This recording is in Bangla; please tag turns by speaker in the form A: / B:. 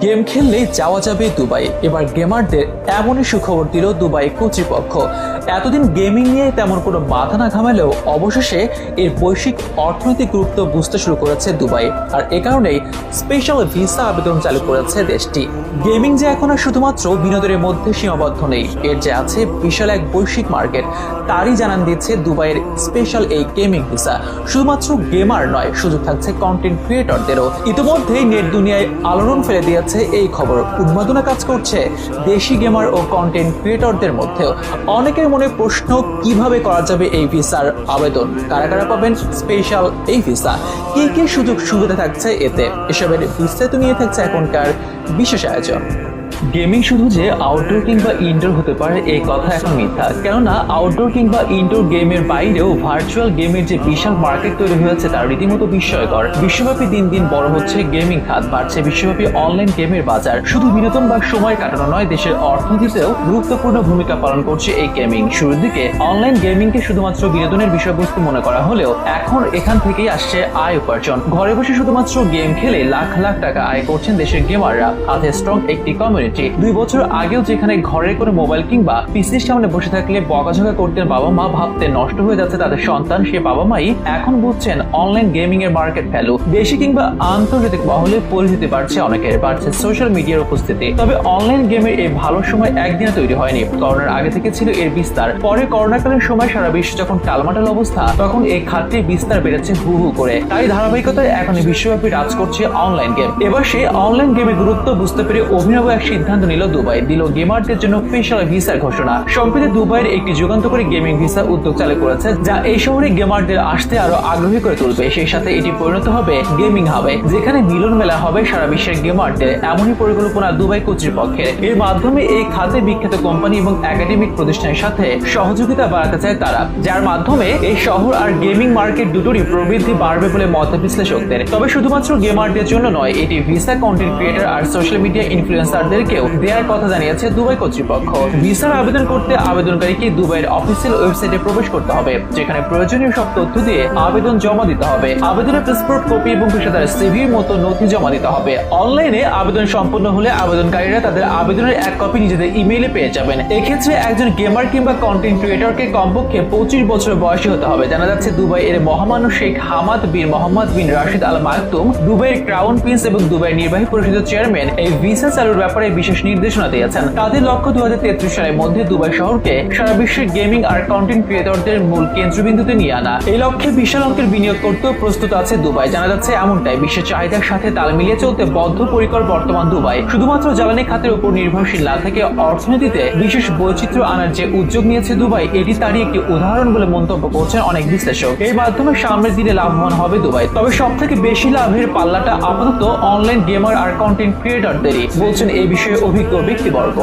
A: গেম খেললেই যাওয়া যাবে দুবাই। এবার গেমারদের এমনই সুখবর দিল দুবাই কর্তৃপক্ষ। এতদিন গেমিং নিয়ে তেমন কোনো মাথা না ঘামালেও অবশেষে এর বৈশ্বিক অর্থনৈতিক গুরুত্ব বুঝতে শুরু করেছে দুবাই। আর এ কারণেই স্পেশাল ভিসা আবেদন চালু করেছে দেশটি। গেমিং যে এখন আর শুধুমাত্র বিনোদনের মধ্যে সীমাবদ্ধ নেই, এর যে আছে বিশাল এক বৈশ্বিক মার্কেট, তারই জানান দিচ্ছে দুবাইয়ের স্পেশাল এই গেমিং ভিসা। শুধুমাত্র গেমার নয়, সুযোগ থাকছে কন্টেন্ট ক্রিয়েটরদেরও। ইতিমধ্যেই নেট দুনিয়ায় আলোড়ন ফেলে দিয়েছে এই খবর। উন্মাদনা কাজ করছে দেশি গেমার ও কন্টেন্ট ক্রিয়েটরদের মধ্যেও। অনেকের মনে প্রশ্ন, কিভাবে করা যাবে এই ভিসার আবেদন, কারা কারা পাবেন স্পেশাল এই ভিসা, কি কি সুযোগ সুবিধা থাকছে এতে, এসবের বিস্তারিত নিয়ে থাকছে এখনকার বিশেষ আয়োজন। গেমিং শুধু যে আউটডোর কিংবা ইনডোর হতে পারে এই কথা এখন মিথ্যা, কেননা আউটডোর কিংবা ইনডোর গেমের বাইরেও ভার্চুয়াল গেমের যে বিশাল মার্কেট তৈরি হয়েছে তা রীতিমতো বিস্ময়কর। বিশ্বব্যাপী দিন দিন বড় হচ্ছে গেমিং খাত, বাড়ছে বিশ্বব্যাপী অনলাইন গেমের বাজার। শুধু বিনোদন বা সময় কাটানো নয়, দেশের অর্থনীতিতেও গুরুত্বপূর্ণ ভূমিকা পালন করছে এই গেমিং। শুরুর দিকে অনলাইন গেমিংকে শুধুমাত্র বিনোদনের বিষয়বস্তু মনে করা হলেও এখন এখান থেকেই আসছে আয় উপার্জন। ঘরে বসে শুধুমাত্র গেম খেলে লাখ লাখ টাকা আয় করছেন দেশের গেমাররা। হাতে স্ট্রং একটি কমিউনিটি। 2 বছর আগেও যেখানে ঘরের কোনো মোবাইল কিংবা পিসির সামনে বসে থাকলে বকাঝকা করতেন বাবা মা, ভাবতে নষ্ট হয়ে যাচ্ছে তাদের সন্তান, সে বাবা মাই এখন বুঝছেন অনলাইন গেমিং এর মার্কেট ভ্যালু। দেশি কিংবা আন্তর্জাতিক মহলে পরিচিতি বাড়ছে অনেকের, বাড়ছে সোশ্যাল মিডিয়ার উপস্থিতি। তবে অনলাইন গেমের এই ভালো সময় একদিনে তৈরি হয়নি। করোনার আগে থেকে ছিল এর বিস্তার। পরে করোনাকালীন সময় সারা বিশ্ব যখন টালমাটাল অবস্থা, তখন এই খাতটির বিস্তার বেড়েছে হু হু করে। তাই ধারাবাহিকতায় এখন বিশ্বব্যাপী রাজ করছে অনলাইন গেম। এবার সেই অনলাইন গেমের গুরুত্ব বুঝতে পেরে অভিনব এক সিদ্ধান্ত নিল দুবাই, দিল গেমারদের জন্য স্পেশাল ভিসার ঘোষণা। সম্প্রতি দুবাইয়ের একটি যুগান্তকারী গেমিং ভিসা উদ্যোগ চালু করেছে, যা এই শহরে গেমারদের আসতে আরো আগ্রহী করে তুলবে। সেই সাথে এটি পরিণত হবে গেমিং হাবে, যেখানে মিলন মেলা হবে সারা বিশ্বের গেমারদের। এমনই পরিকল্পনা দুবাই কর্তৃপক্ষের। এর মাধ্যমে এই খাতে বিখ্যাত কোম্পানি এবং একাডেমিক প্রতিষ্ঠানের সাথে সহযোগিতা বাড়াতে চায় তারা, যার মাধ্যমে এই শহর আর গেমিং মার্কেট দুটোরই প্রবৃদ্ধি বাড়বে বলে মত বিশ্লেষকদের। তবে শুধুমাত্র গেমারদের জন্য নয়, এটি ভিসা কন্টেন্ট ক্রিয়েটর আর সোশ্যাল মিডিয়া ইনফ্লুয়েন্সারদেরকেও দেওয়ার কথা জানিয়েছে দুবাই কর্তৃপক্ষ। ভিসার আবেদন করতে আবেদনকারীকে দুবাইয়ের অফিসিয়াল ওয়েবসাইটে প্রবেশ করতে হবে, যেখানে প্রয়োজনীয় সব তথ্য দিয়ে আবেদন জমা দিতে হবে। আবেদনের পাসপোর্ট কপি এবং পেশাদার সিভির মতো নথি জমা দিতে হবে। অনলাইনে আবেদন সম্পন্ন হলে আবেদনকারীরা তাদের আবেদনের এক কপি নিজেদের ইমেইলে পেয়ে যাবেন। এক্ষেত্রে একজন গেমার কিংবা কন্টেন্ট ক্রিয়েটরকে কমপক্ষে 25 বছর বয়সী হতে হবে। জানা যাচ্ছে দুবাই এর মহামান্য শেখ হামাদ বিন মোহাম্মদ বিন রাশিদ আল মাকতুম, দুবাইয়ের ক্রাউন প্রিন্স এবং দুবাইয়ের নির্বাহী পরিষদের চেয়ারম্যান এই ভিসা চালুর ব্যাপারে বিশেষ নির্দেশনা দিয়েছেন। তাদের লক্ষ্য 2033 সালের মধ্যে দুবাই শহরকে সারা বিশ্বের গেমিং আর কন্টেন্ট ক্রিয়েটরদের মূল কেন্দ্রবিন্দুতে নিয়ে আনা। এই লক্ষ্যে বিশাল অঙ্কের বিনিয়োগ করতেও প্রস্তুত আছে দুবাই। জানা যাচ্ছে এমনটাই বিশ্বের চাহিদার সাথে তাল মিলিয়ে চলতে বদ্ধপরিকর বর্তমান দুবাই। শুধুমাত্র জ্বালানি খাতের উপর নির্ভরশীল না থেকে অর্থনীতিতে বিশেষ বৈচিত্র্য আনার যে উদ্যোগ নিয়েছে দুবাই, এটি তারই একটি উদাহরণ বলে মন্তব্য করছেন অনেক বিশ্লেষক। এর মাধ্যমে সামনের দিনে লাভবান হবে দুবাই। তবে সব থেকে বেশি লাভের পাল্লাটা আপাতত অনলাইন গেমার আর কন্টেন্ট ক্রিয়েটরদেরই, বলছেন এই বিষয়ে অভিজ্ঞ ব্যক্তিবর্গ।